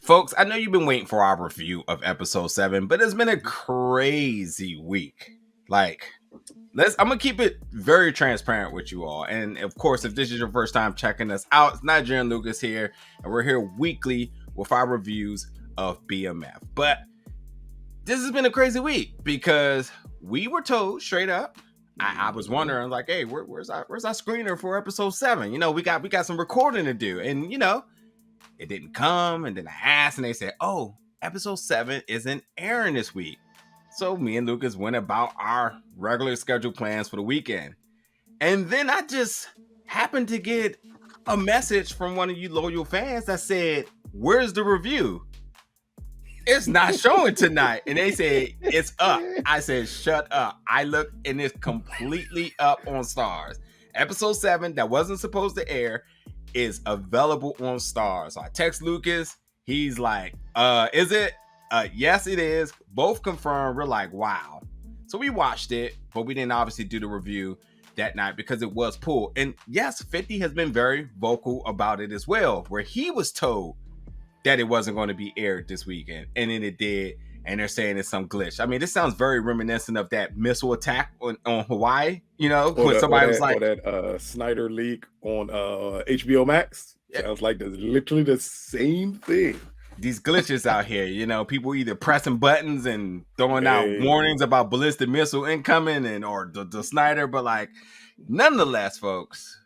Folks, I know you've been waiting for our review of episode 7, but it's been a crazy week. Like, I'm gonna keep it very transparent with you all. And of course, if this is your first time checking us out, it's Nigerian Lucas here, and we're here weekly with our reviews of BMF. But this has been a crazy week because we were told straight up. I was wondering, like, hey, where's our screener for episode 7? You know, we got some recording to do, and you know, it didn't come. And then I asked, and they said, oh, episode 7 isn't airing this week. So me and Lucas went about our regular scheduled plans for the weekend. And then I just happened to get a message from one of you loyal fans that said, where's the review? It's not showing tonight. And they said, it's up. I said, shut up. I looked and it's completely up on Starz. Episode 7 that wasn't supposed to air is available on Starz. So I text Lucas. He's like, is it? Yes, it is. Both confirmed. We're like, wow. So we watched it, but we didn't obviously do the review that night because it was pulled. And yes, 50 has been very vocal about it as well, where he was told that it wasn't going to be aired this weekend, and then it did, and they're saying it's some glitch. I mean, this sounds very reminiscent of that missile attack on Hawaii, you know, when somebody was like... Or that Snyder leak on HBO Max. Yeah. Sounds like there's literally the same thing. These glitches out here, you know, people either pressing buttons and throwing out warnings about ballistic missile incoming and or the Snyder, but like, nonetheless, folks,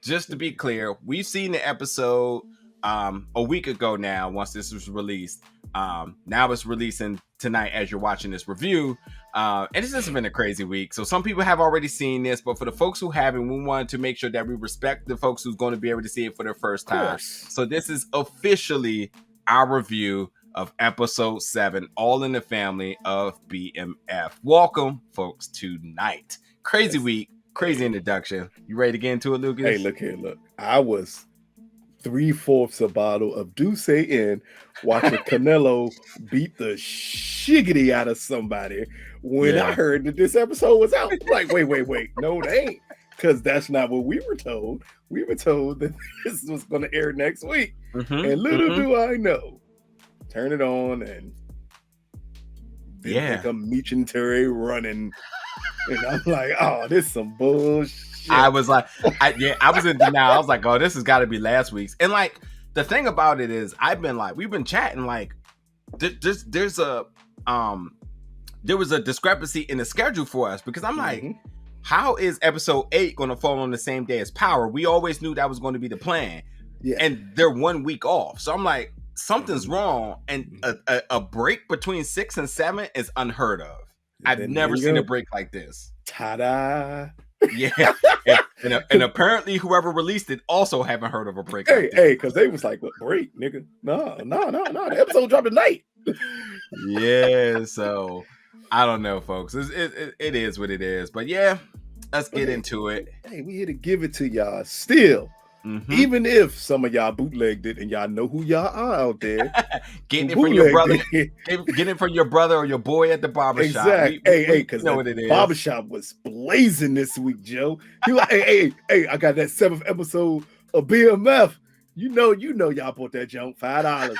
just to be clear, we've seen the episode a week ago now, once this was released. Now it's releasing tonight as you're watching this review. And this has been a crazy week. So some people have already seen this, but for the folks who haven't, we wanted to make sure that we respect the folks who's going to be able to see it for the first time. So this is officially our review of episode 7, All in the Family of BMF. Welcome, folks, tonight. Crazy week, crazy introduction. You ready to get into it, Lucas? Hey, look here, look. I was 3/4 a bottle of Douce in watching Canelo beat the shiggity out of somebody when I heard that this episode was out. Like, wait. No, it ain't. Because that's not what we were told. We were told that this was going to air next week. And little do I know. Turn it on and then become Meech and Terry running. And I'm like, oh, this is some bullshit. I was like, I was in denial. I was like, oh, this has got to be last week's. And like, the thing about it is, we've been chatting, like, there was a discrepancy in the schedule for us because I'm like, how is episode 8 going to fall on the same day as Power? We always knew that was going to be the plan. Yeah. And they're 1 week off. So I'm like, something's wrong. And a break between 6 and 7 is unheard of. I've never seen a break like this. Ta-da. Yeah. and apparently whoever released it also haven't heard of a break. Hey, because they was like, what break, nigga? No. The episode dropped tonight. Yeah, so I don't know, folks. It is what it is. But yeah, let's get into it. Hey, we here to give it to y'all still. Even if some of y'all bootlegged it and y'all know who y'all are out there. Getting it from your brother. Getting it from your brother or your boy at the barbershop. Exactly. Hey, because know what it is. Barbershop was blazing this week, Joe. He like, hey, I got that 7th episode of BMF. You know, y'all bought that junk. $5.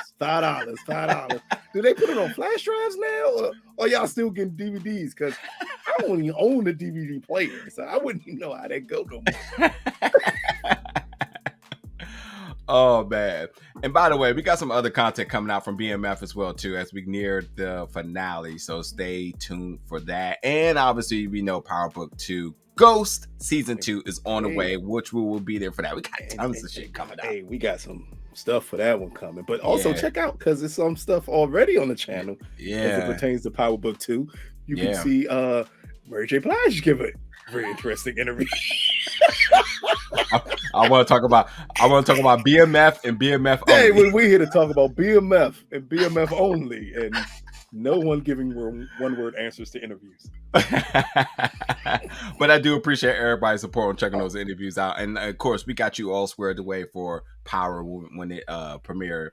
Do they put it on flash drives now? Or y'all still getting DVDs? Because I don't even own a DVD player, so I wouldn't even know how that go no more. Oh man. And by the way, we got some other content coming out from BMF as well too as we near the finale, so stay tuned for that. And obviously we know Power Book 2 Ghost season 2 is on the way, which we will be there for that. We got tons of shit coming out. Hey, we got some stuff for that one coming, but also check out, because there's some stuff already on the channel as it pertains to Power Book 2. You can see Mary J. Blige give a very interesting interview. I want to talk about BMF and BMF only. Hey, we're here to talk about BMF and BMF only, and no one giving one-word answers to interviews. But I do appreciate everybody's support on checking those interviews out, and of course, we got you all squared away for Power when it premiere,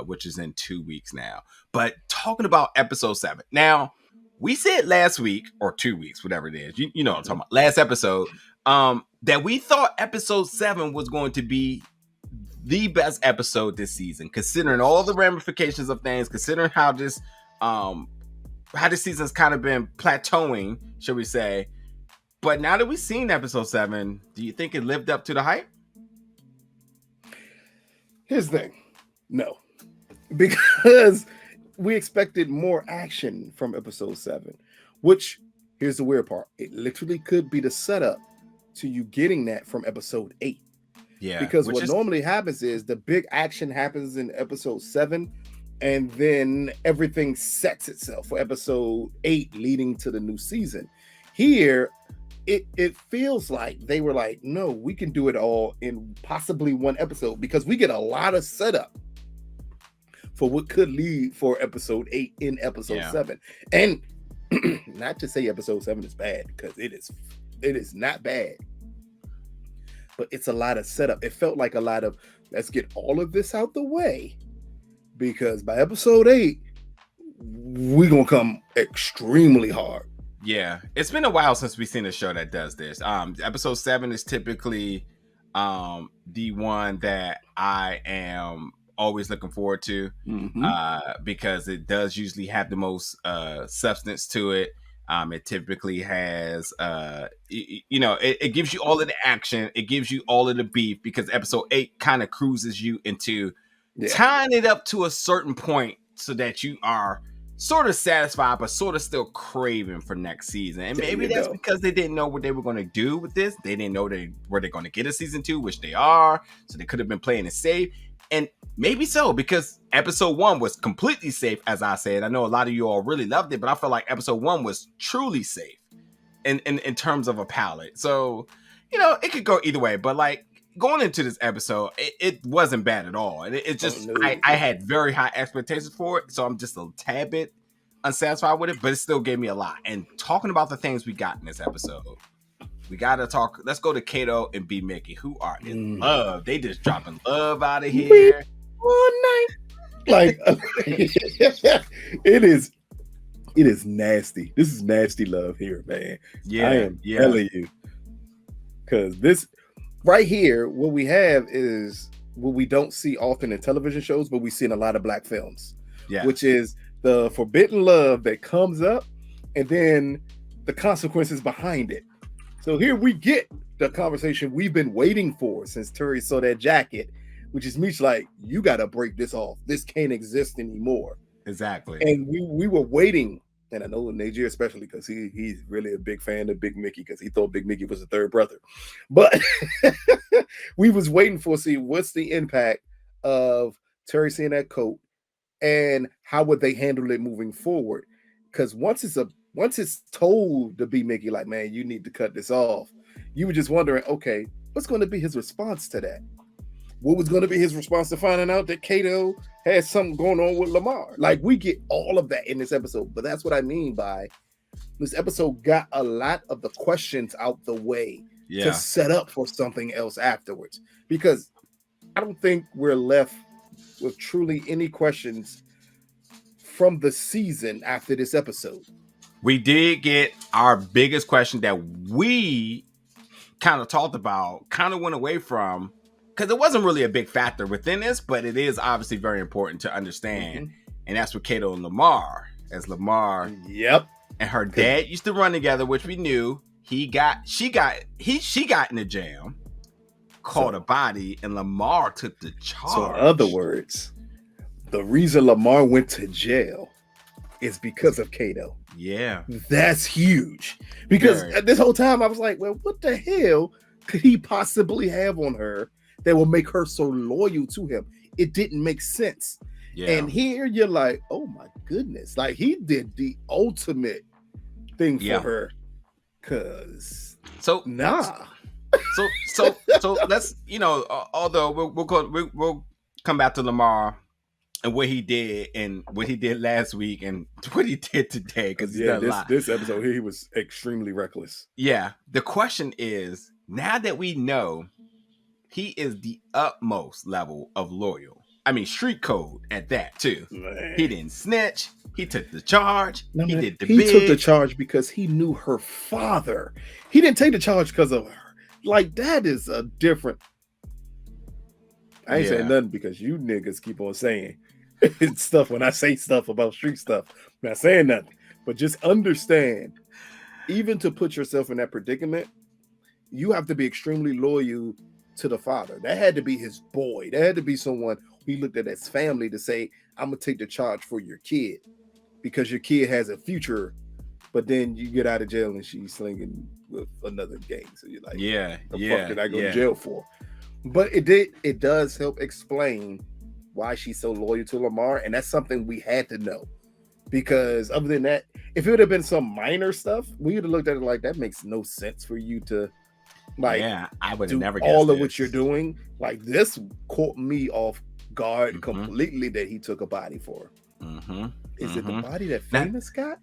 which is in 2 weeks now. But talking about episode 7 now. We said last week or 2 weeks, whatever it is, you know what I'm talking about, last episode, that we thought episode 7 was going to be the best episode this season, considering all the ramifications of things, considering how this season's kind of been plateauing, should we say. But now that we've seen episode 7, do you think it lived up to the hype? Here's the thing. No. Because we expected more action from episode 7, which, here's the weird part. It literally could be the setup to you getting that from episode 8. Yeah. Because what normally happens is the big action happens in episode 7, and then everything sets itself for episode 8 leading to the new season. Here, it feels like they were like, no, we can do it all in possibly one episode, because we get a lot of setup for what could lead for episode 8 in episode 7. And not to say episode 7 is bad, because it is not bad. But it's a lot of setup. It felt like a lot of, let's get all of this out the way, because by episode 8, we're going to come extremely hard. Yeah, it's been a while since we've seen a show that does this. Episode 7 is typically the one that I am always looking forward to, because it does usually have the most substance to it. It typically has, it gives you all of the action. It gives you all of the beef, because episode 8 kind of cruises you into tying it up to a certain point so that you are sort of satisfied, but sort of still craving for next season. And maybe that's because they didn't know what they were going to do with this. They didn't know where they're going to get a season 2, which they are. So they could have been playing it safe. And maybe so, because episode 1 was completely safe, as I said. I know a lot of you all really loved it, but I felt like episode 1 was truly safe in terms of a palette. So, it could go either way. But like going into this episode, it wasn't bad at all. And it just, I had very high expectations for it. So I'm just a tad bit unsatisfied with it, but it still gave me a lot. And talking about the things we got in this episode, we got to talk. Let's go to Cato and B. Mickey, who are in love. They just dropping love out of here. One night. Like, it is nasty. This is nasty love here, man. Yeah. I am telling you. Because this right here, what we have is what we don't see often in television shows, but we see in a lot of black films. Yeah. Which is the forbidden love that comes up and then the consequences behind it. So here we get the conversation we've been waiting for since Terry saw that jacket, which is Meech like, you got to break this off. This can't exist anymore. Exactly. And we were waiting, and I know Najir especially, because he's really a big fan of Big Mickey, because he thought Big Mickey was the third brother. But we was waiting for see what's the impact of Terry seeing that coat, and how would they handle it moving forward? Because once it's told to be Mickey, like, man, you need to cut this off, you were just wondering, okay, what's going to be his response to that? What was going to be his response to finding out that Cato had something going on with Lamar? Like, we get all of that in this episode, but that's what I mean by this episode got a lot of the questions out the way to set up for something else afterwards. Because I don't think we're left with truly any questions from the season after this episode. We did get our biggest question that we kind of talked about, kind of went away from, because it wasn't really a big factor within this, but it is obviously very important to understand. And that's with Cato and Lamar. As Lamar and her dad used to run together, which we knew. She got in a jam, caught a body, and Lamar took the charge. So in other words, the reason Lamar went to jail is because of Cato. Yeah. That's huge. Because this whole time I was like, well, what the hell could he possibly have on her that will make her so loyal to him? It didn't make sense. Yeah. And here you're like, oh my goodness. Like, he did the ultimate thing for her. So let's, although we'll come back to Lamar and what he did and what he did last week and what he did today, because this episode here, he was extremely reckless. Yeah. The question is, now that we know he is the utmost level of loyal, I mean, street code at that too. Man. He didn't snitch. He took the charge. He took the charge because he knew her father. He didn't take the charge because of her. Like, that is a different. I ain't saying nothing because you niggas keep on saying stuff when I say stuff about street stuff. I'm not saying nothing. But just understand, even to put yourself in that predicament, you have to be extremely loyal to the father. That had to be his boy. That had to be someone he looked at as family to say, I'm going to take the charge for your kid because your kid has a future. But then you get out of jail and she's slinging with another gang. So you're like, the fuck did I go to jail for? But it does help explain why she's so loyal to Lamar. And that's something we had to know. Because other than that, if it would have been some minor stuff, we would have looked at it like, that makes no sense for you to I would have never guessed all of what you're doing. Like, this caught me off guard completely that he took a body for her. Is it the body that Famous got?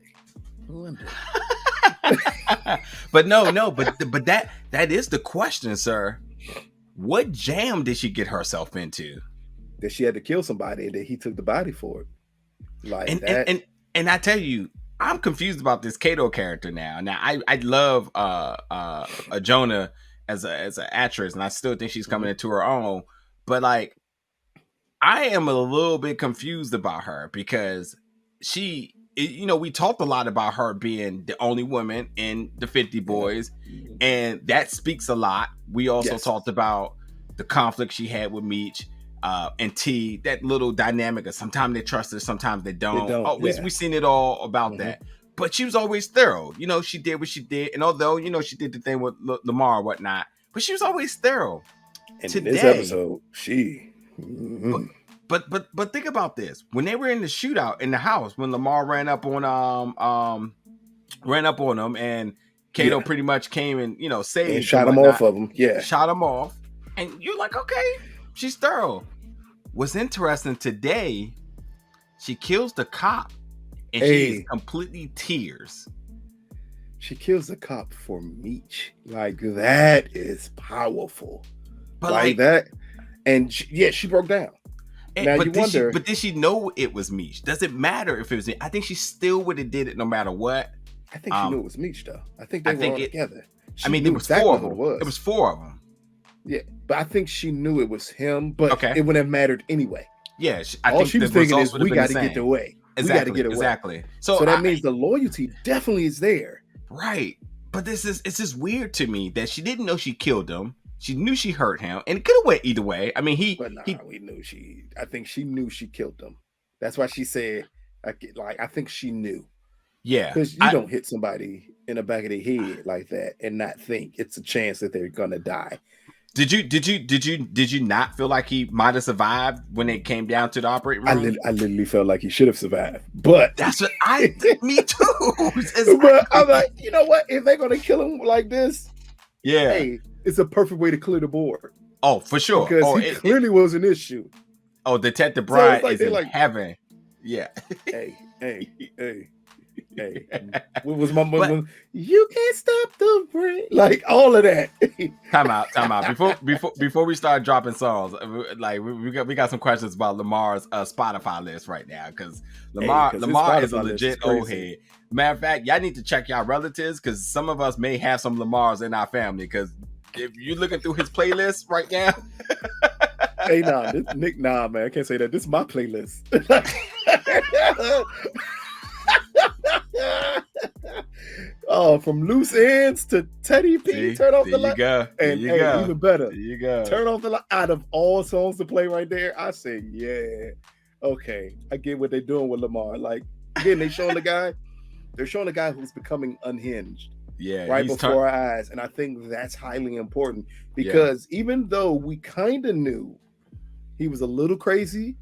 But that is the question, sir. What jam did she get herself into? That she had to kill somebody and that he took the body for it. Like and I tell you, I'm confused about this Cato character now. Now I love Jonah as an actress, and I still think she's coming into her own. But like, I am a little bit confused about her because she, you know, we talked a lot about her being the only woman in the 50 Boys, and that speaks a lot. We also talked about the conflict she had with Meech and T, that little dynamic of sometimes they trust her, sometimes they don't. We've seen it all about that. But she was always thorough. You know, she did what she did. And although, you know, she did the thing with Lamar and whatnot, but she was always thorough. And in this episode, she... But think about this. When they were in the shootout in the house, when Lamar ran up on them, and Cato pretty much came and, you know, saved and shot him off of him. Shot him off. And you're like, okay, she's thorough. What's interesting today, she kills the cop and she is completely tears. She kills the cop for Meech. Like, that is powerful. But like that. And she broke down. Now you wonder. But did she know it was Meech? Does it matter if it was Meech? I think she still would have did it no matter what. I think she knew it was Meech, though. I think they were all together. There was four of them. It was four of them. Yeah, but I think she knew it was him, but it wouldn't have mattered anyway. Yeah, all she was thinking is, we got to get away. Exactly, we got to get away. Exactly. So that means the loyalty definitely is there. Right. But it's just weird to me that she didn't know she killed him. She knew she hurt him, and it could have went either way. I mean, we knew she. I think she knew she killed him. That's why she said, I think she knew. Yeah, because you don't hit somebody in the back of the head like that and not think it's a chance that they're gonna die. Did you not feel like he might have survived when it came down to the operating room? I literally felt like he should have survived, but that's what me too. But I'm like, you know what? If they're gonna kill him like this, hey, it's a perfect way to clear the board. Oh, for sure. Because he clearly was an issue. Oh, Detective Brian is in heaven. Yeah. Hey. What was my mom? You can't stop the brain. Like all of that. Time out. Before we start dropping songs, like we got some questions about Lamar's Spotify list right now, because Lamar is a legit old head. Matter of fact, y'all need to check y'all relatives, because some of us may have some Lamars in our family. Because if you're looking through his playlist right now. Hey, man, I can't say that. This is my playlist. Oh, from loose ends to Teddy P. Turn off the light. And even better, there you go. Turn off the light. Out of all songs to play right there, I say, yeah, okay, I get what they're doing with Lamar. Like, again, they're showing the guy who's becoming unhinged. Yeah, right before our eyes, and I think that's highly important, because even though we kind of knew he was a little crazy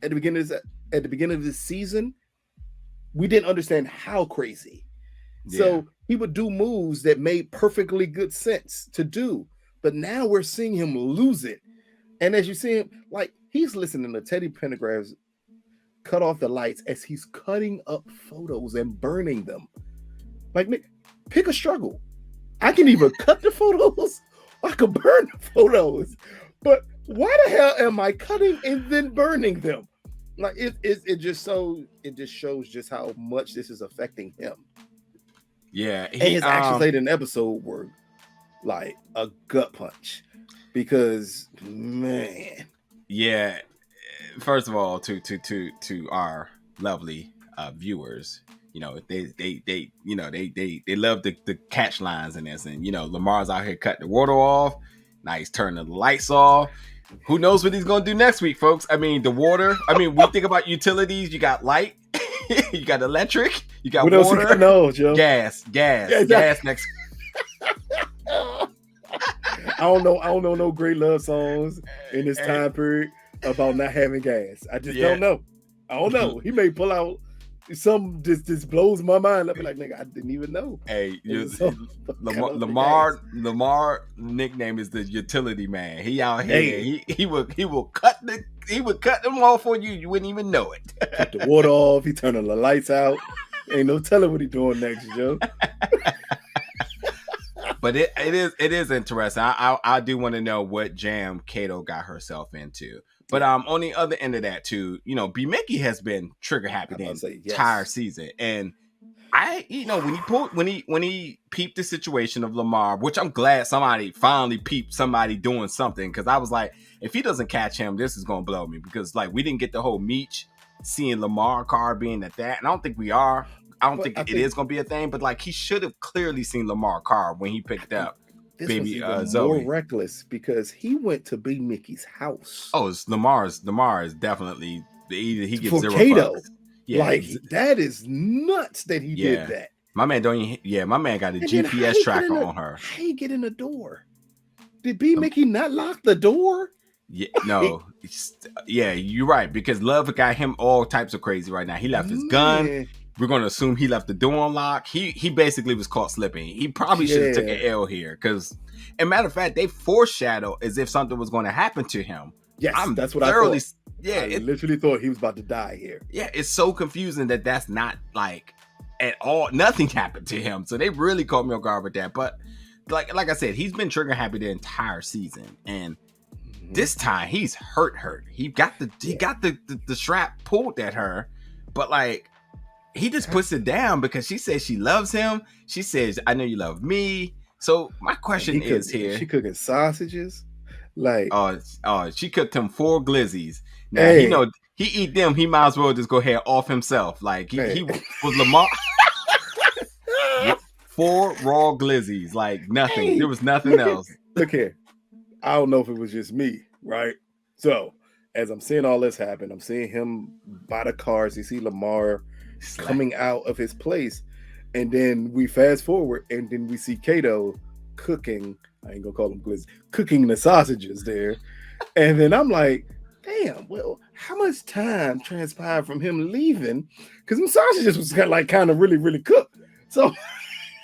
at the beginning of this season, we didn't understand how crazy. So he would do moves that made perfectly good sense to do, but now we're seeing him lose it. And as you see him, like, he's listening to Teddy Pendergrass cut off the lights as he's cutting up photos and burning them. Like, Nick, pick a struggle. I can either cut the photos or I can burn the photos. But why the hell am I cutting and then burning them? Like, it just shows just how much this is affecting him. Yeah, and his actions later in the episode were like a gut punch, because man. Yeah. First of all, to our lovely viewers, they love the catch lines in this, and Lamar's out here cutting the water off. Now he's turning the lights off. Who knows what he's gonna do next week, folks? I mean, the water. I mean, we think about utilities. You got light, you got electric, you got what water, else know, Joe? gas next. I don't know no great love songs in this time period about not having gas. I just don't know. I don't know. He may pull out some just blows my mind. I'll be like, nigga, I didn't even know. Hey, Lamar nickname is the utility man. He out here. Hey. He will cut them off for you. You wouldn't even know it. Cut the water off. He turning the lights out. Ain't no telling what he doing next, Joe. But it is interesting. I do want to know what jam Cato got herself into. But on the other end of that too, B Mickey has been trigger happy the entire season, and when he peeped the situation of Lamar, which I'm glad somebody finally peeped somebody doing something, because I was like, if he doesn't catch him, this is gonna blow me, because like we didn't get the whole Meech seeing Lamar card being at that, and I don't think we are. I don't think it is going to be a thing, but like he should have clearly seen Lamar Carr when he picked up baby Zoe. More reckless because he went to B Mickey's house. Oh, it's Lamar is definitely he gets zero Cato. fucks. Yeah, like that is nuts that he did that. My man my man got a GPS tracker on her. How he get in the door? Did B Mickey not lock the door? Yeah, no. Yeah, you're right, because Love got him all types of crazy right now. He left his gun. We're going to assume he left the door unlocked. He basically was caught slipping. He probably should have took an L here, because, as a matter of fact, they foreshadow as if something was going to happen to him. Yes, that's what I thought. Yeah, I literally thought he was about to die here. Yeah, it's so confusing that's not like at all. Nothing happened to him, so they really caught me off guard with that. But like I said, he's been trigger happy the entire season, and this time he's hurt. He got the strap pulled at her, but like. He just puts it down because she says she loves him. She says, I know you love me. So my question is here. She cooking sausages? Like she cooked him 4 glizzies. Now he eat them, he might as well just go ahead off himself. Like he was Lamar. 4 raw glizzies, like nothing. There was nothing else. Look here. I don't know if it was just me, right? So as I'm seeing all this happen, I'm seeing him by the cars. You see Lamar coming out of his place, and then we fast forward, and then we see Cato cooking. I ain't gonna call him glizzy, cooking the sausages there, and then I'm like, damn. Well, how much time transpired from him leaving? Because them sausages was kind of really really cooked. So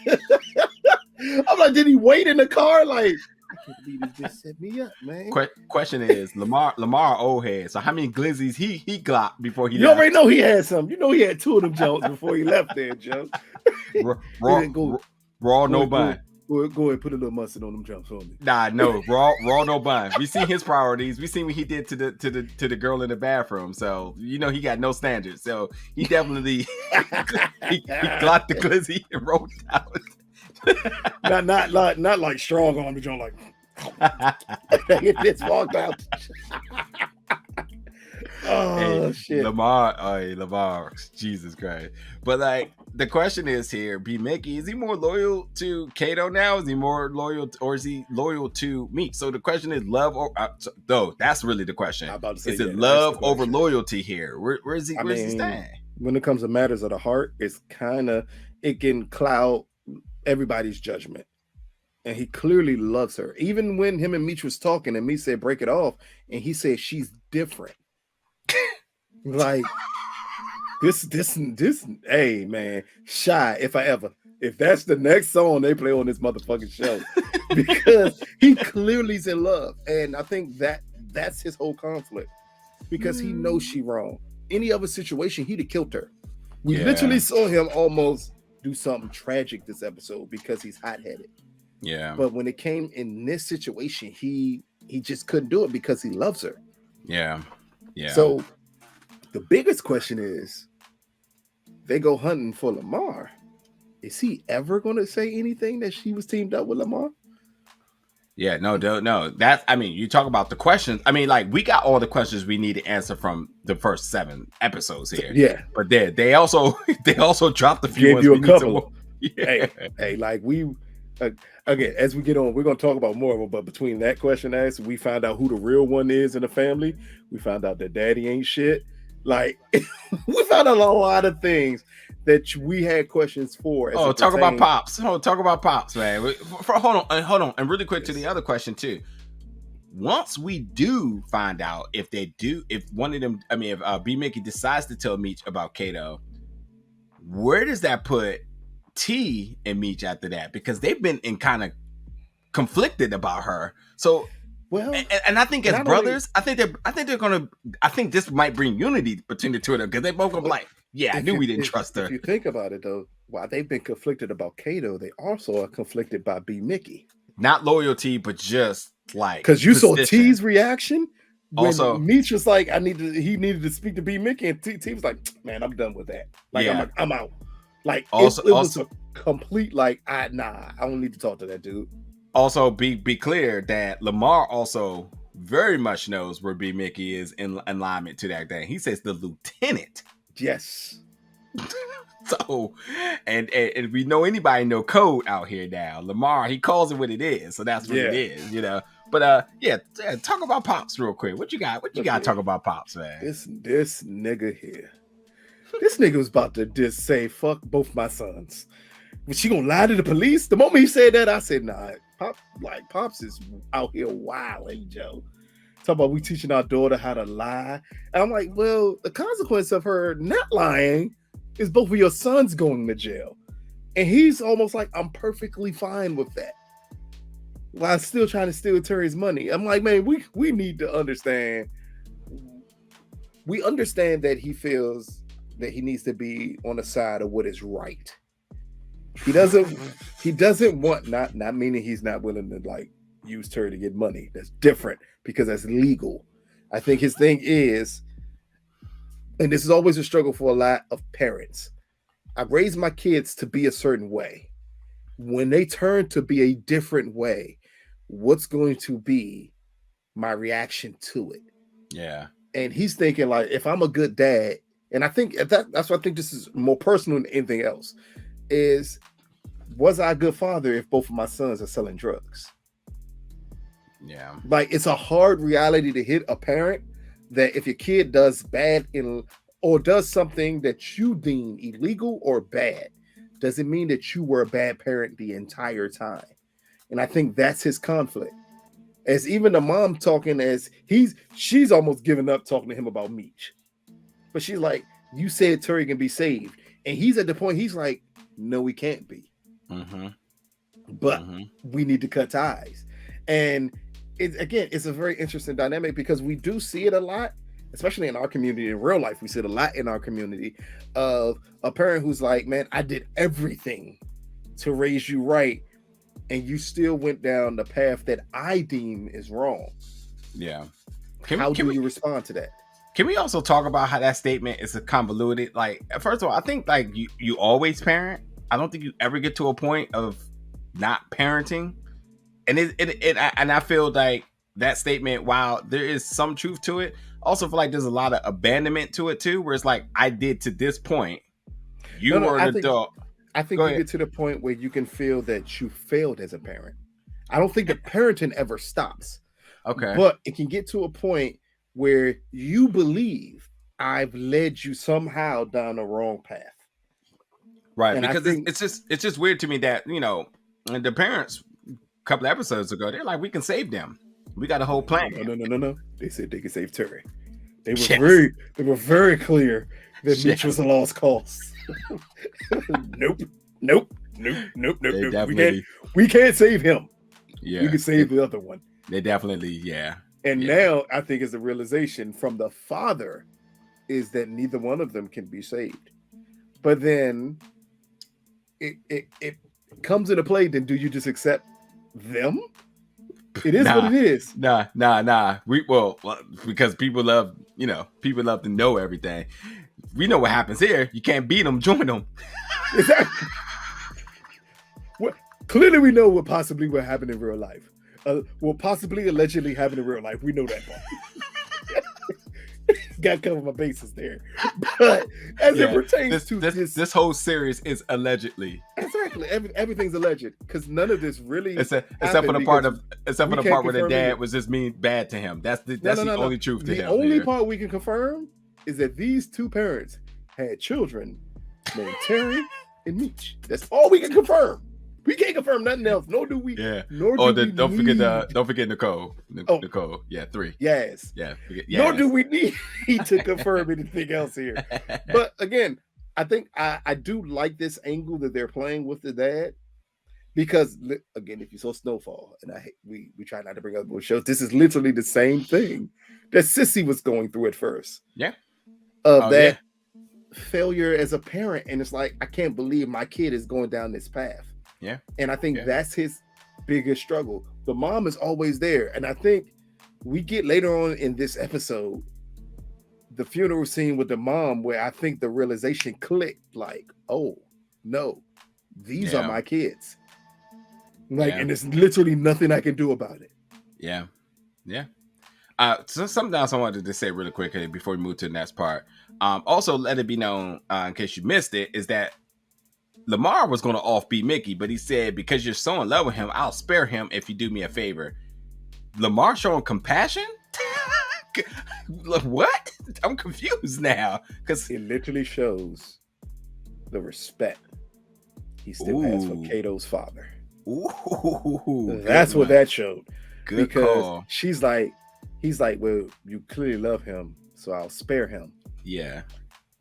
I'm like, did he wait in the car? Like, I can't believe he just set me up, man. Question is, Lamar old head. So how many glizzies he glopped before he left? You already know he had some. You know he had 2 of them Jones before he left there, Joe. Raw no bun. Go ahead and put a little mustard on them jumps for me. Nah, no, raw no bun. We see his priorities. We see what he did to the girl in the bathroom. So he got no standards. So he definitely he glopped the glizzy and rolled out. not like strong on the joint, like he just walked out. Shit. Lamar, Jesus Christ. But like the question is here, B Mickey, is he more loyal to Cato now? Is he more loyal or is he loyal to Meech? So the question is love or that's really the question. Is it love over loyalty here? Where's he stand? When it comes to matters of the heart, it can cloud everybody's judgment, and he clearly loves her. Even when him and Meech was talking, and Meech said break it off, and he said she's different. Like this. Hey man, Shy. If that's the next song they play on this motherfucking show, because he clearly is in love, and I think that's his whole conflict, because he knows she wrong. Any other situation, he'd have killed her. We literally saw him almost do something tragic this episode because he's hot-headed. Yeah. But when it came in this situation, he just couldn't do it because he loves her. Yeah. Yeah. So the biggest question is, they go hunting for Lamar. Is he ever going to say anything that she was teamed up with Lamar? Yeah, no. That's, I mean, you talk about the questions. I mean, like, we got all the questions we need to answer from the first 7 episodes here. Yeah, but they also dropped a few gave ones you we a need couple. to. Yeah. Hey, like again, as we get on, we're gonna talk about more of them. But between that question asked, we found out who the real one is in the family. We found out that daddy ain't shit. Like, we found out a lot of things that we had questions for. Oh, talk about pops. Oh, talk about pops, man. Hold on, and really quick to the other question too. Once we do find out if one of them, I mean, if B Mickey decides to tell Meech about Cato, where does that put T and Meech after that? Because they've been in kind of conflicted about her. So, well, and I think as brothers, I think they're gonna. I think this might bring unity between the two of them because they both gonna be like, yeah, I knew we didn't trust her. If you think about it, though, while they've been conflicted about Cato, they also are conflicted by B Mickey. Not loyalty, but just like, because you saw T's reaction. When also, Meech was like, he needed to speak to B Mickey, and T was like, man, I'm done with that. Like, yeah. I'm out. Like, it was a complete like, I don't need to talk to that dude. Also, be clear that Lamar also very much knows where B Mickey is in alignment to that thing. He says the lieutenant. Yes. So, and we know anybody know code out here now. Lamar, he calls it what it is, so that's what it is, you know. But talk about Pops real quick. What you got to talk about Pops, man? This nigga here. This nigga was about to just say fuck both my sons. Was she gonna lie to the police? The moment he said that, I said, nah, Pops is out here wilding, Joe. Talk about we teaching our daughter how to lie. And I'm like, well, the consequence of her not lying is both of your sons going to jail. And he's almost like, I'm perfectly fine with that. While still trying to steal Terry's money. I'm like, man, we need to understand. We understand that he feels that he needs to be on the side of what is right. He doesn't want, not meaning he's not willing to like use Terry to get money. That's different because that's legal. I think his thing is, and this is always a struggle for a lot of parents. I raised my kids to be a certain way. When they turn to be a different way, what's going to be my reaction to it? Yeah. And he's thinking like, if I'm a good dad, and I think that's why I think this is more personal than anything else, is was I a good father if both of my sons are selling drugs? Yeah. Like, it's a hard reality to hit a parent that if your kid does bad or does something that you deem illegal or bad, doesn't mean that you were a bad parent the entire time. And I think that's his conflict. As even the mom talking as she's almost giving up talking to him about Meech. But she's like, you said Terry can be saved. And he's at the point, he's like, no, he can't be. Mm-hmm. But we need to cut ties. And it's a very interesting dynamic because we do see it a lot, especially in our community in real life. We see it a lot in our community of a parent who's like, man, I did everything to raise you right. And you still went down the path that I deem is wrong. Yeah. How do you respond to that? Can we also talk about how that statement is convoluted? Like, first of all, I think like you always parent. I don't think you ever get to a point of not parenting. And I feel like that statement, while there is some truth to it, also feel like there's a lot of abandonment to it too, where it's like, I did to this point. You were an adult. I think you get to the point where you can feel that you failed as a parent. I don't think the parenting ever stops. Okay. But it can get to a point where you believe I've led you somehow down the wrong path. Right. And because it's just weird to me that, you know, the parents a couple of episodes ago, they're like, we can save them. We got a whole plan. No. They said they could save Terry. They were very clear that Meech was a lost cause. Nope. We can't save him. Yeah, we can save the other one. They definitely, yeah. And now I think it's the realization from the father is that neither one of them can be saved. But then it comes into play. Then do you just accept them? It is what it is. Nah. Because people love to know everything. We know what happens here. You can't beat them, join them. Exactly. Well, clearly we know what possibly will happen in real life. Well, possibly allegedly happen in real life. We know that part. Got to cover my bases there. But as it pertains to this whole series is allegedly. Exactly. Everything's alleged because none of this really except for the part where the dad was just mean bad to him. That's the only truth to him. The only part we can confirm is that these two parents had children named Terry and Meech. That's all we can confirm. We can't confirm nothing else. Nor do we. Yeah. Don't forget Nicole. Nicole. Yeah, 3. Yes. Yeah. Yes. Nor do we need to confirm anything else here. But again, I think I do like this angle that they're playing with the dad. Because again, if you saw Snowfall, and we try not to bring up more shows, this is literally the same thing that Sissy was going through at first. Yeah. Failure as a parent, and it's like, I can't believe my kid is going down this path. Yeah. And I think that's his biggest struggle. The mom is always there. And I think we get later on in this episode the funeral scene with the mom where I think the realization clicked, like, oh no, these are my kids. Like, and there's literally nothing I can do about it. Yeah. Yeah. So something else I wanted to say really quickly before we move to the next part. Also, let it be known, in case you missed it, is that Lamar was going to offbeat Mickey, but he said, because you're so in love with him, I'll spare him if you do me a favor. Lamar showing compassion? What? I'm confused now. Because it literally shows the respect he still has for Cato's father. Ooh, that's what that showed. Good call. He's like, well, you clearly love him, so I'll spare him. Yeah.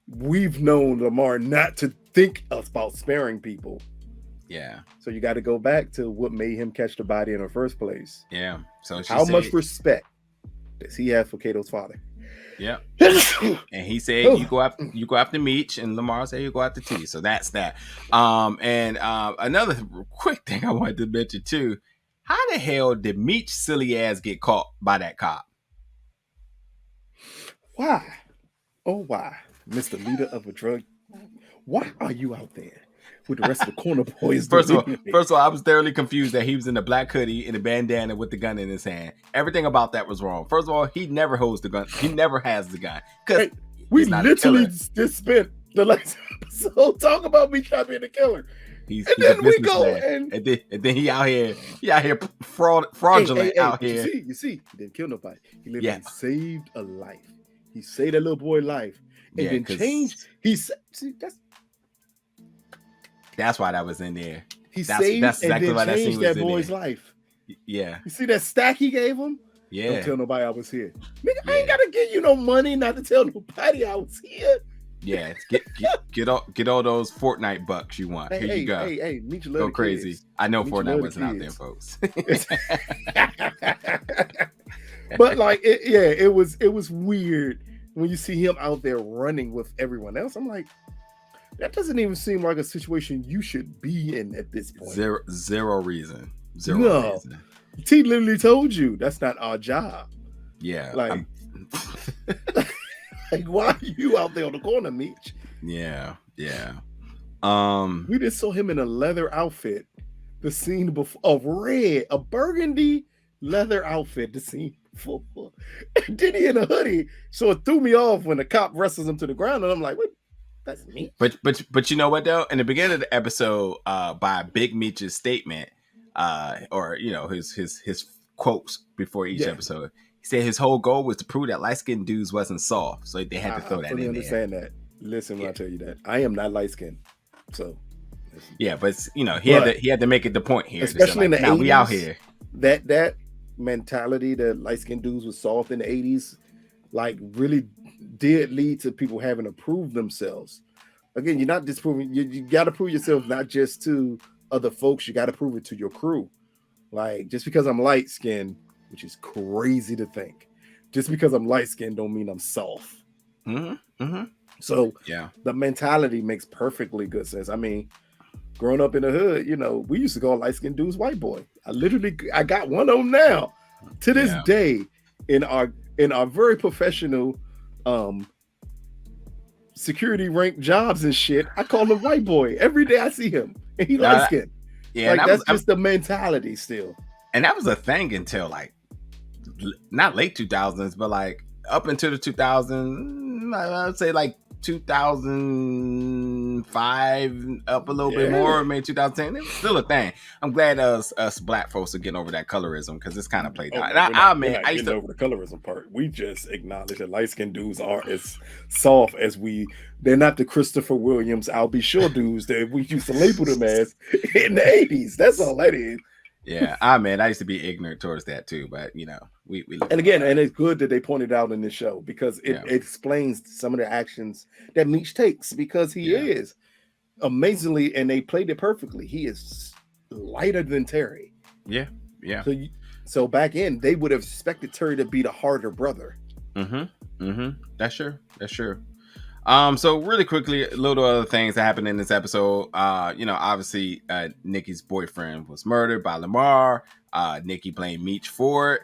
We've known Lamar not to think about sparing people. Yeah. So you got to go back to what made him catch the body in the first place. Yeah. So how much respect does he have for Cato's father? Yeah. And he said, you go after Meech, and Lamar said you go after T. So that's that. Another quick thing I wanted to mention too. How the hell did Meech silly ass get caught by that cop? Why? Oh, why? Mr. Leader of a drug. Why are you out there with the rest of the corner boys? First of all, I was thoroughly confused that he was in a black hoodie and a bandana with the gun in his hand. Everything about that was wrong. First of all, he never holds the gun. He never has the gun. Hey, we literally just spent the last episode talking about me trying to be the killer. He's a businessman. And then he out here fraudulent out here. You see, he didn't kill nobody. He literally saved a life. He saved that little boy's life. And then changed. That's why that was in there. That's exactly why that scene was in boy's life. Yeah. You see that stack he gave him? Yeah. Don't tell nobody I was here. Nigga, I ain't gotta give you no money not to tell nobody I was here. Yeah. Get all those Fortnite bucks you want. Here you go. Hey, Meech love go crazy. Kids. I know Meech Fortnite wasn't out there, folks. But like, it was weird when you see him out there running with everyone else. I'm like, that doesn't even seem like a situation you should be in at this point. Zero reason. Reason. T literally told you that's not our job. Yeah. Like, like, why are you out there on the corner, Meech? Yeah. We just saw him in a leather outfit. The scene before, a burgundy leather outfit. The scene before, and then he in a hoodie. So it threw me off when the cop wrestles him to the ground, and I'm like, "What? That's me." But you know what though? In the beginning of the episode, by Big Meech's statement, or his quotes before each episode, he said his whole goal was to prove that light-skinned dudes wasn't soft, so they had to throw that in there. I understand that. Listen, when I tell you that, I am not light-skinned, so. Yeah, but he had to make it the point here, especially in the 80s. We out here. That mentality that light-skinned dudes was soft in the 80s, like, really did lead to people having to prove themselves. Again, you're not just proving, you got to prove yourself not just to other folks, you got to prove it to your crew. Like, just because I'm light-skinned, which is crazy to think, just because I'm light-skinned don't mean I'm soft. So the mentality makes perfectly good sense. I mean, growing up in the hood, we used to call light-skinned dudes white boy. I got one of them now. To this day, in our very professional security rank jobs and shit, I call him white boy. Every day I see him, and he light-skinned. Yeah, like, that's just the mentality still. And that was a thing until like not late 2000s, but like up into the 2000s, I'd say like 2005 up a little bit more, maybe 2010. It was still a thing. I'm glad us black folks are getting over that colorism because it's kind of played out. And I used to over the colorism part. We just acknowledge that light skinned dudes are as soft as they're not the Christopher Williams, I'll be sure dudes that we used to label them as in the 80s. That's all that is. Yeah, I used to be ignorant towards that too, but we and again, and it's good that they pointed out in this show because it explains some of the actions that Meech takes because he is amazingly, and they played it perfectly. He is lighter than Terry. Yeah. So back in, they would have expected Terry to be the harder brother. That's true. So really quickly, a little other things that happened in this episode. Obviously, Nikki's boyfriend was murdered by Lamar. Nikki blamed Meech for it,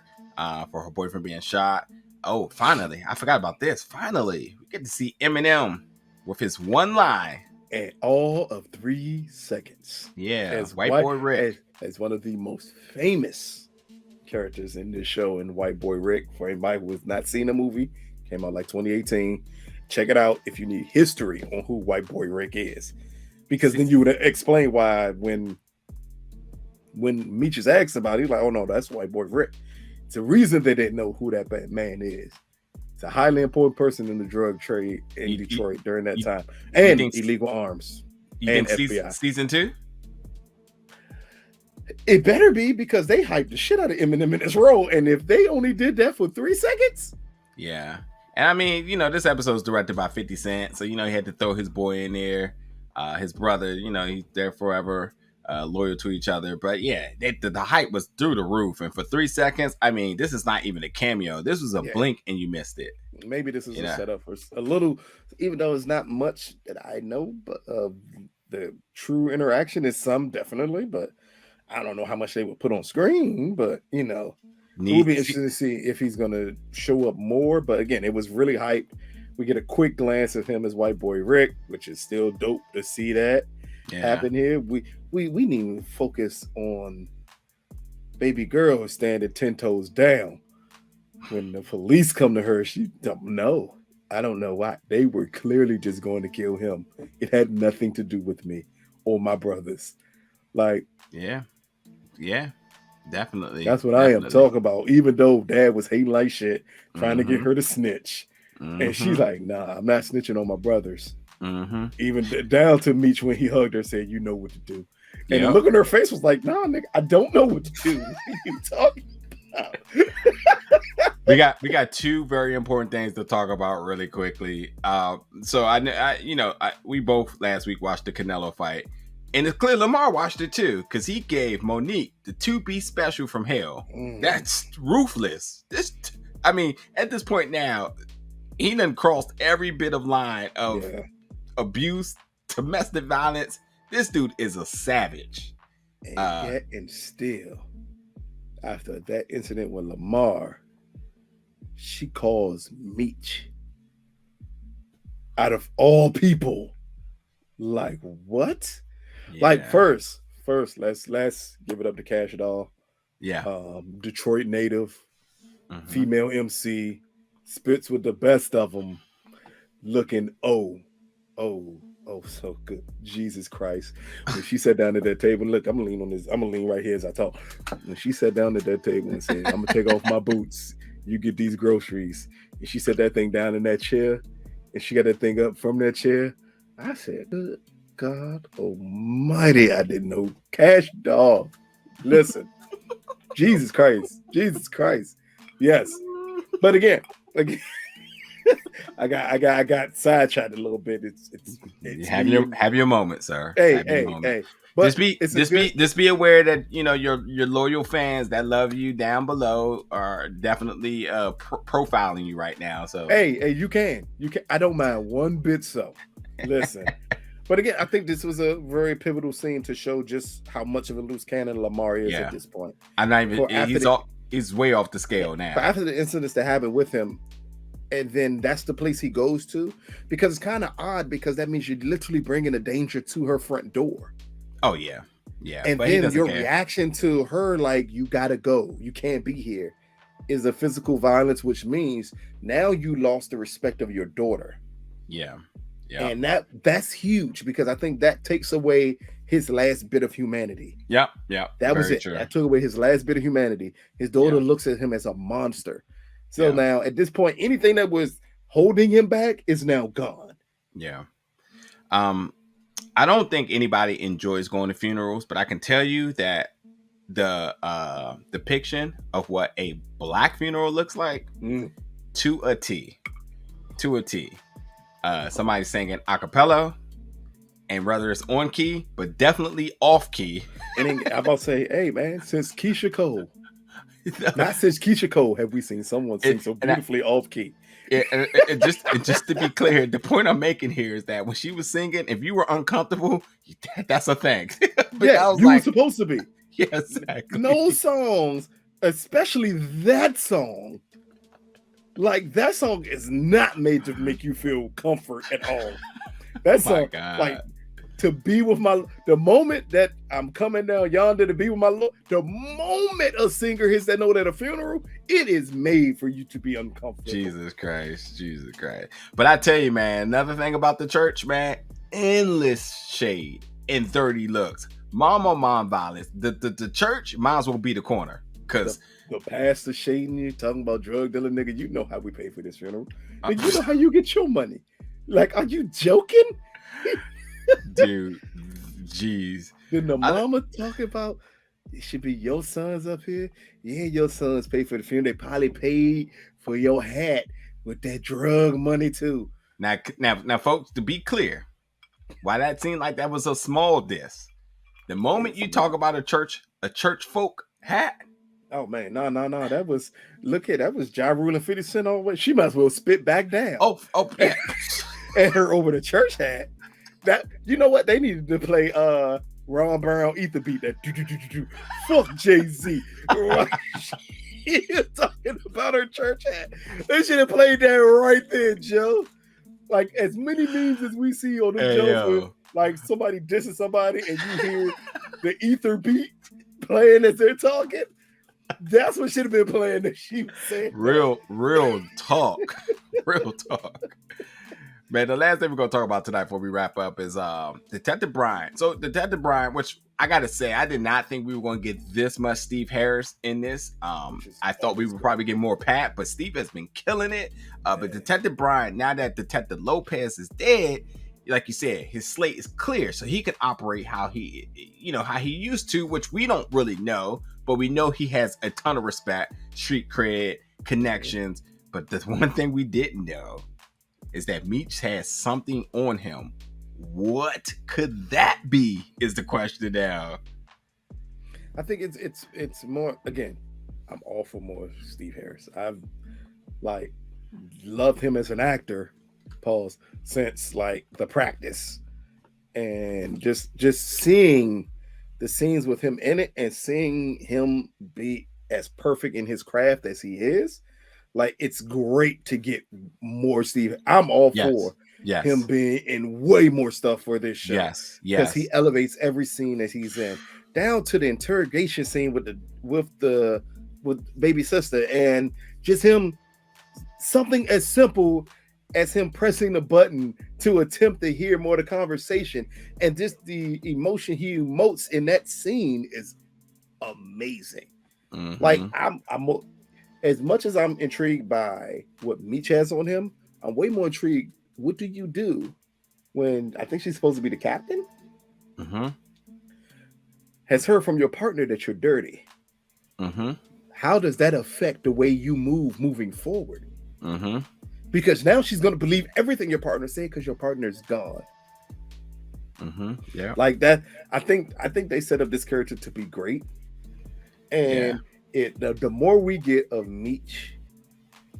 for her boyfriend being shot. Oh, finally, I forgot about this. Finally, we get to see Eminem with his one line. And all of 3 seconds. Yeah, as White Boy Rick. As one of the most famous characters in this show, in White Boy Rick. For anybody who has not seen the movie, came out like 2018. Check it out if you need history on who White Boy Rick is, because then you would explain why when Meech is asked about it, he's like, "Oh no, that's White Boy Rick." It's a reason they didn't know who that bad man is. It's a highly important person in the drug trade in Detroit during that time, and illegal arms. And FBI. Season 2? It better be, because they hyped the shit out of Eminem in this role, and if they only did that for 3 seconds, yeah. And I mean, this episode is directed by 50 Cent, so he had to throw his boy in there, his brother. He's there forever, loyal to each other. But yeah, the hype was through the roof, and for 3 seconds, I mean, this is not even a cameo. This was a blink and you missed it. Maybe this is a setup for a little, even though it's not much that I know, but the true interaction is some definitely, but I don't know how much they would put on screen. But it will be interesting to see if he's going to show up more. But again, it was really hyped. We get a quick glance of him as White Boy Rick, which is still dope to see that happen here. We need to focus on baby girl standing 10 toes down. When the police come to her, she don't know. I don't know why. They were clearly just going to kill him. It had nothing to do with me or my brothers. Like, yeah, definitely. That's what I am talking about. Even though Dad was hating like shit, trying to get her to snitch. And she's like, nah, I'm not snitching on my brothers. Even down to Meech when he hugged her, said, you know what to do. And the look on her face was like, nah, nigga, I don't know what to do. What are you talking about? we got 2 very important things to talk about really quickly. We both last week watched the Canelo fight. And it's clear Lamar watched it too, because he gave Monique the 2-piece special from hell. That's ruthless. At this point now, he done crossed every bit of line of abuse, domestic violence. This dude is a savage. And still, after that incident with Lamar, she calls Meech, out of all people, like, what? Like, first, let's give it up to Cash Doll. Detroit native, female MC, spits with the best of them, looking so good. Jesus Christ. When she sat down at that table, look, I'm gonna lean right here as I talk. When she sat down at that table and said, I'm gonna take off my boots, you get these groceries. And she set that thing down in that chair, and she got that thing up from that chair. I said, good God almighty, I didn't know. Cash Dog. Listen. Jesus Christ. Yes. But again, I got sidetracked a little bit. It's have your moment, sir. Hey. But just be aware that your loyal fans that love you down below are definitely profiling you right now. So hey, you can. I don't mind one bit. So listen. But again, I think this was a very pivotal scene to show just how much of a loose cannon Lamar is at this point. I'm not even. He's way off the scale now. But after the incidents that happened with him, and then that's the place he goes to, because it's kind of odd, because that means you're literally bringing a danger to her front door. Oh yeah. Yeah, And but he then doesn't your care. reaction to her, like, you gotta go, you can't be here, is a physical violence, which means now you lost the respect of your daughter. Yeah. Yeah. And that's huge, because I think that takes away his last bit of humanity. Yep. Yep. That was Very it. true. That took away his last bit of humanity. His daughter looks at him as a monster. So now at this point, anything that was holding him back is now gone. Yeah. I don't think anybody enjoys going to funerals, but I can tell you that the depiction of what a black funeral looks like to a T. Somebody singing a cappella, and whether it's on key, but definitely off key. And then I'm about to say, hey man, since Keisha Cole, not since Keisha Cole have we seen someone sing so beautifully off key. Just to be clear, the point I'm making here is that when she was singing, if you were uncomfortable, that's a thing. Yeah, you were supposed to be. Yeah, exactly. No songs, especially that song. Like, that song is not made to make you feel comfort at all. That song, like, to be with the moment that I'm coming down yonder to be with my Lord, the moment a singer hits that note at a funeral, it is made for you to be uncomfortable. Jesus Christ. But I tell you, man, another thing about the church, man, endless shade and 30 looks. Mom on mom violence. The church might as well be the corner, because the pastor shading you, talking about drug dealer, nigga. You know how we pay for this funeral. And you know how you get your money. Like, are you joking? Dude, jeez. Then the mama talk about it should be your sons up here. Yeah, your sons pay for the funeral. They probably paid for your hat with that drug money too. Now, folks, to be clear, why that seemed like that was a small diss. The moment you talk about a church folk hat. Oh man, no. That was Ja Rule and 50 Cent all the way. She might as well spit back down. Oh yeah. And her over the church hat. That, you know what? They needed to play Ron Brown Ether beat that do. Fuck Jay-Z. She was talking about her church hat. They should have played that right there, Joe. Like, as many memes as we see on the Joe, like somebody dissing somebody and you hear the Ether beat playing as they're talking. That's what should have been playing that she was saying. Real talk. Real talk. Man, the last thing we're going to talk about tonight before we wrap up is Detective Bryant. So Detective Bryant, which I got to say, I did not think we were going to get this much Steve Harris in this. I thought we would probably get more Pat, but Steve has been killing it. But Detective Bryant, now that Detective Lopez is dead, like you said, his slate is clear, so he can operate how he used to, which we don't really know, but we know he has a ton of respect, street cred, connections. But the one thing we didn't know is that Meech has something on him. What could that be is the question now. I think it's more, again, I'm all for more Steve Harris. I've like loved him as an actor, pause, since like The Practice. And just seeing the scenes with him in it and seeing him be as perfect in his craft as he is, like, it's great to get more Steve. I'm all for him being in way more stuff for this show. Yes. Because he elevates every scene that he's in, down to the interrogation scene with baby sister, and just him, something as simple as him pressing the button to attempt to hear more of the conversation, and just the emotion he emotes in that scene is amazing. Mm-hmm. Like, I'm as much as I'm intrigued by what Meech has on him, I'm way more intrigued. What do you do when, I think she's supposed to be the captain? Mm-hmm. Has heard from your partner that you're dirty. Mm-hmm. How does that affect the way you moving forward? Mm-hmm. Because now she's going to believe everything your partner said because your partner's gone. Mm-hmm. Yeah. Like that. I think they set up this character to be great. And the more we get of Meech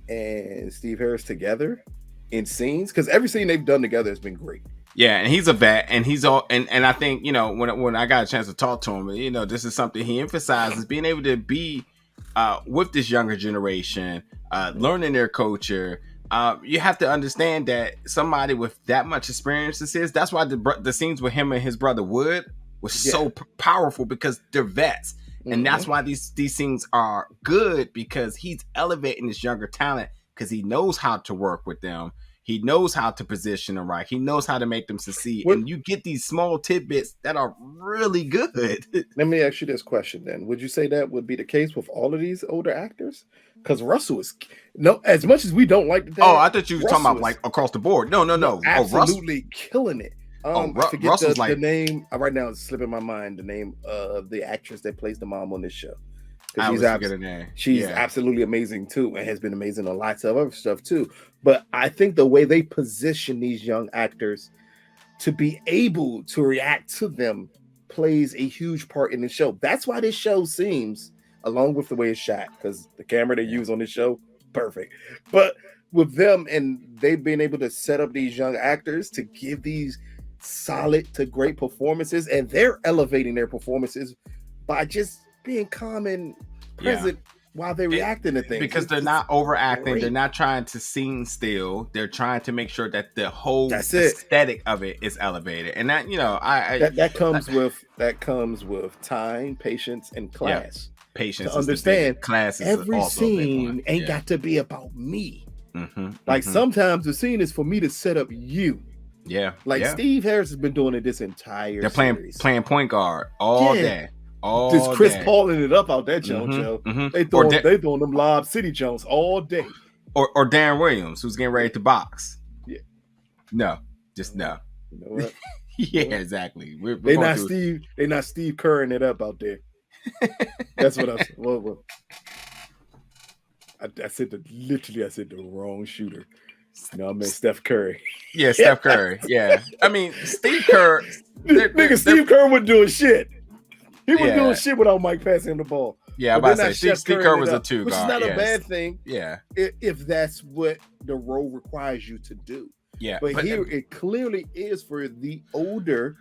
and Steve Harris together in scenes, because every scene they've done together has been great. Yeah, and he's a vet, and he's all, and I think, when I got a chance to talk to him, this is something he emphasizes, being able to be with this younger generation, learning their culture. You have to understand that somebody with that much experience as his, that's why the scenes with him and his brother Wood was so powerful because they're vets. And that's why these things are good, because he's elevating this younger talent because he knows how to work with them. He knows how to position them right. He knows how to make them succeed. And you get these small tidbits that are really good. Let me ask you this question then. Would you say that would be the case with all of these older actors? Because Russell is as much as we don't like the dad. Oh, I thought you were talking about like across the board. No. Absolutely killing it. I forget Russell's the name. Right now it's slipping my mind, the name of the actress that plays the mom on this show. She's absolutely amazing too, and has been amazing on lots of other stuff too. But I think the way they position these young actors to be able to react to them plays a huge part in the show. That's why this show seems, along with the way it's shot, because the camera they use on this show, perfect. But with them and they've been able to set up these young actors to give these solid to great performances, and they're elevating their performances by just being calm and present while they're reacting to things. Because they're not overacting. Great. They're not trying to sing still. They're trying to make sure that the whole aesthetic of it is elevated. And that, that comes with time, patience, and class. Yeah. Patience to understand class is every scene ain't got to be about me. Sometimes the scene is for me to set up you. Yeah. Steve Harris has been doing it this entire They're series. playing point guard all day. Just Chris Pauling it up out that Jones show. They throwing them Lob City Jones all day. Or Darren Williams, who's getting ready to box. Yeah. No. Just no. You know what? Exactly. They're not Steve Kerring it up out there. That's what I said the wrong shooter. No, I meant Steph Curry. Yeah, Steph Curry. Yeah. I mean, Steve Kerr. Steve Kerr wasn't doing shit. He wasn't doing shit without Mike passing him the ball. Yeah, I'm about to say Steve Kerr was a 2 guard. Which is not a bad thing. Yeah. If that's what the role requires you to do. Yeah. But here it clearly is for the older,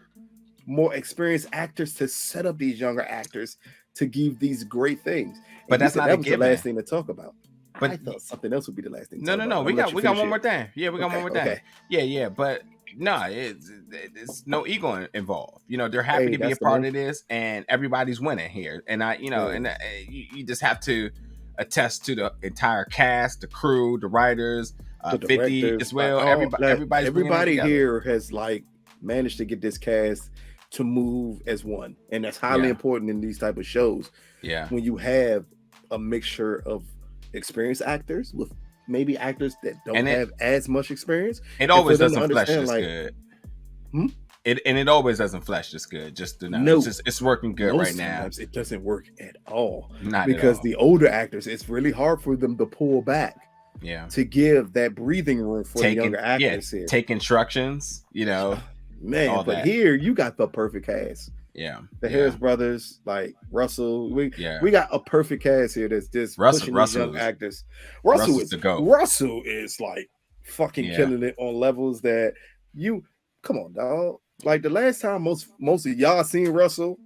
more experienced actors to set up these younger actors to give these great things. But that's not that was the last thing to talk about. But I thought something else would be the last thing. No. We got one more thing. Yeah, we got one more thing. Okay. Yeah. But no, it's no ego involved. They're happy to be a part of this, and everybody's winning here. And you just have to attest to the entire cast, the crew, the writers, the 50 as well. Everybody here has managed to get this cast to move as one, and that's highly important in these type of shows. Yeah, when you have a mixture of experienced actors with maybe actors that don't have as much experience. It always doesn't flesh this good. It always doesn't flesh this good. Just to know, no, it's working good right now. It doesn't work at all. Not because at all. The older actors, it's really hard for them to pull back. Yeah, to give that breathing room for the younger actors here. Take instructions. Man, but here you got the perfect cast. Yeah, the Harris brothers, like Russell. We got a perfect cast here. That's just pushing these young actors. Russell is the GOAT. Russell is fucking killing it on levels that come on, dog. The last time most of y'all seen Russell,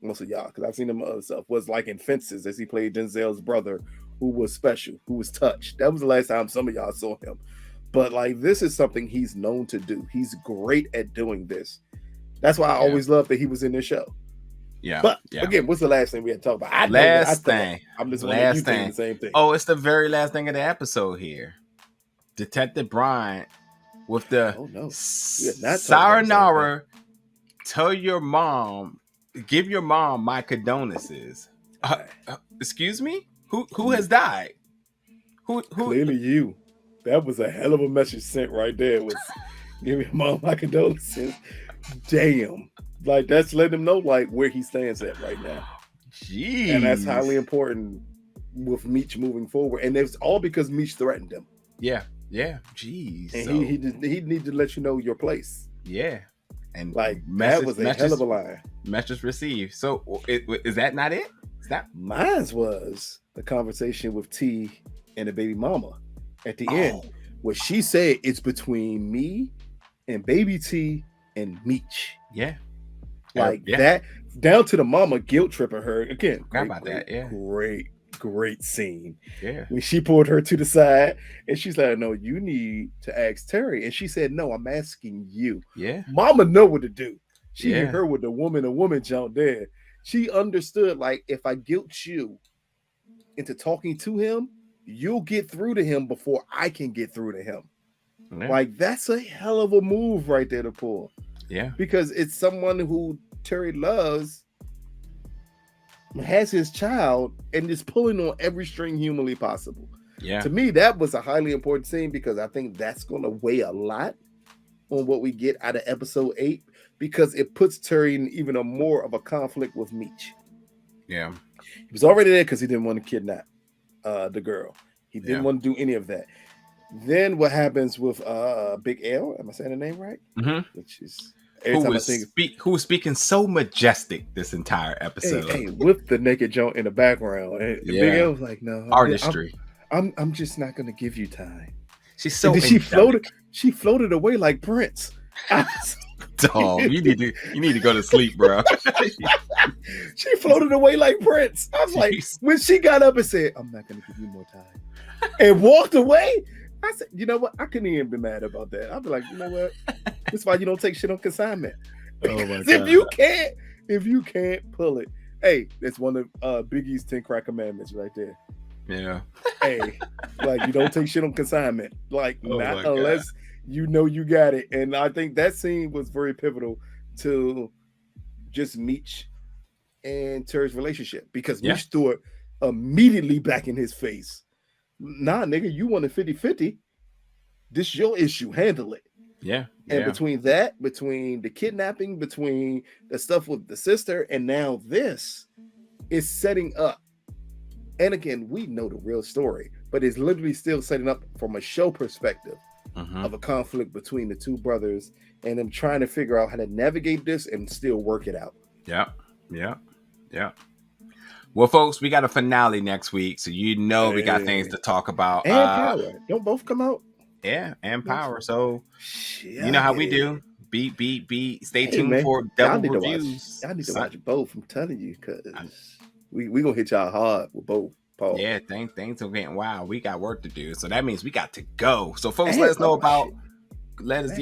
most of y'all, because I've seen him other stuff, was in Fences as he played Denzel's brother, who was special, who was touched. That was the last time some of y'all saw him. But this is something he's known to do. He's great at doing this. That's why I always loved that he was in this show. Yeah. But again, what's the last thing we had to talk about? I'm just last thing. The same thing. Oh, it's the very last thing of the episode here. Detective Bryant with the sayonara. Tell your mom, give your mom my condolences. Excuse me? Who has died? Who? Clearly you. That was a hell of a message sent right there. Was give your mom my condolences. Damn. That's letting him know where he stands at right now. Jeez. And that's highly important with Meech moving forward. And it's all because Meech threatened him. Yeah. Jeez. And he need to let you know your place. Yeah. And that was a hell of a line. Message received. So is that not it? Mine was the conversation with T and the baby mama at the end, where she said it's between me and baby T and Meech. Yeah. That down to the mama guilt tripping her again. Great scene. Yeah. When she pulled her to the side and she's like, "No, you need to ask Terry." And she said, "No, I'm asking you." Yeah. Mama know what to do. She hit her with the woman jump there. She understood, like, if I guilt you into talking to him, you'll get through to him before I can get through to him. Yeah. Like, that's a hell of a move right there to pull. Yeah. Because it's someone who Terry loves, has his child, and is pulling on every string humanly possible. Yeah. To me, that was a highly important scene because I think that's going to weigh a lot on what we get out of episode 8 because it puts Terry in even more of a conflict with Meech. Yeah. He was already there because he didn't want to kidnap the girl. He didn't want to do any of that. Then what happens with Big L? Am I saying the name right? Mm-hmm. Which is who was speaking so majestic this entire episode. Hey, with the naked joint in the background. And Big L was like, no. Artistry. I'm just not gonna give you time. She's so she floated away like Prince. Dog, you need to go to sleep, bro. She floated away like Prince. I was like, when she got up and said, I'm not gonna give you more time, and walked away, I said, you know what? I couldn't even be mad about that. I'd be like, you know what? That's why you don't take shit on consignment. Oh my God. if you can't pull it, hey, that's one of Biggie's 10 crack commandments right there. Yeah. Hey, like, you don't take shit on consignment. Like, not unless you know you got it. And I think that scene was very pivotal to just Meech and Terry's relationship because Meech threw it immediately back in his face. Nah, nigga, you want a 50-50. This is your issue. Handle it. Yeah. And between the kidnapping, between the stuff with the sister, and now this is setting up. And again, we know the real story, but it's literally still setting up from a show perspective of a conflict between the two brothers and them trying to figure out how to navigate this and still work it out. Yeah. Well, folks, we got a finale next week, so we got things to talk about. And Power. Don't both come out? Yeah, and Power. So you know how we do. Beat. Stay tuned for double reviews. Y'all need to watch both. I'm telling you, because we gonna hit y'all hard with both. Paul. Yeah, things are getting wild. We got work to do, so that means we got to go. So, folks, let us know about. Let us,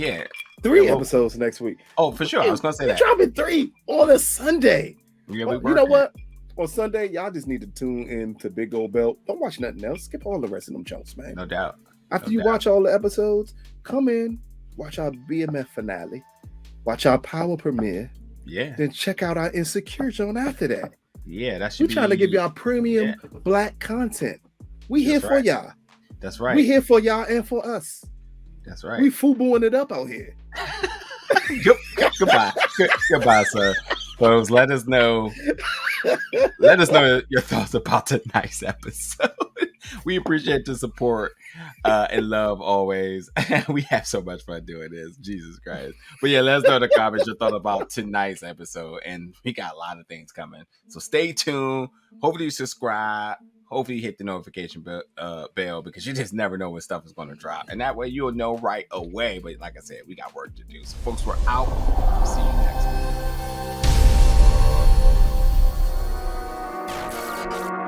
3 episodes next week. Oh, for sure. I was gonna say that. Dropping 3 on a Sunday. Yeah, you know what? On Sunday, y'all just need to tune in to Big Old Belt. Don't watch nothing else. Skip all the rest of them chunks, man. No doubt. After you watch all the episodes, come in, watch our BMF finale, watch our Power premiere. Yeah. Then check out our Insecure Zone after that. Yeah, that should We're trying to give y'all premium black content. We here for y'all. That's right. We here for y'all and for us. That's right. We FUBUing it up out here. Goodbye, sir. Folks, let us know. Let us know your thoughts about tonight's episode. We appreciate the support and love always. We have so much fun doing this. Jesus Christ. But yeah, let us know in the comments your thought about tonight's episode. And we got a lot of things coming. So stay tuned. Hopefully you subscribe. Hopefully you hit the notification bell because you just never know when stuff is going to drop. And that way you'll know right away. But like I said, we got work to do. So folks, we're out. See you next time.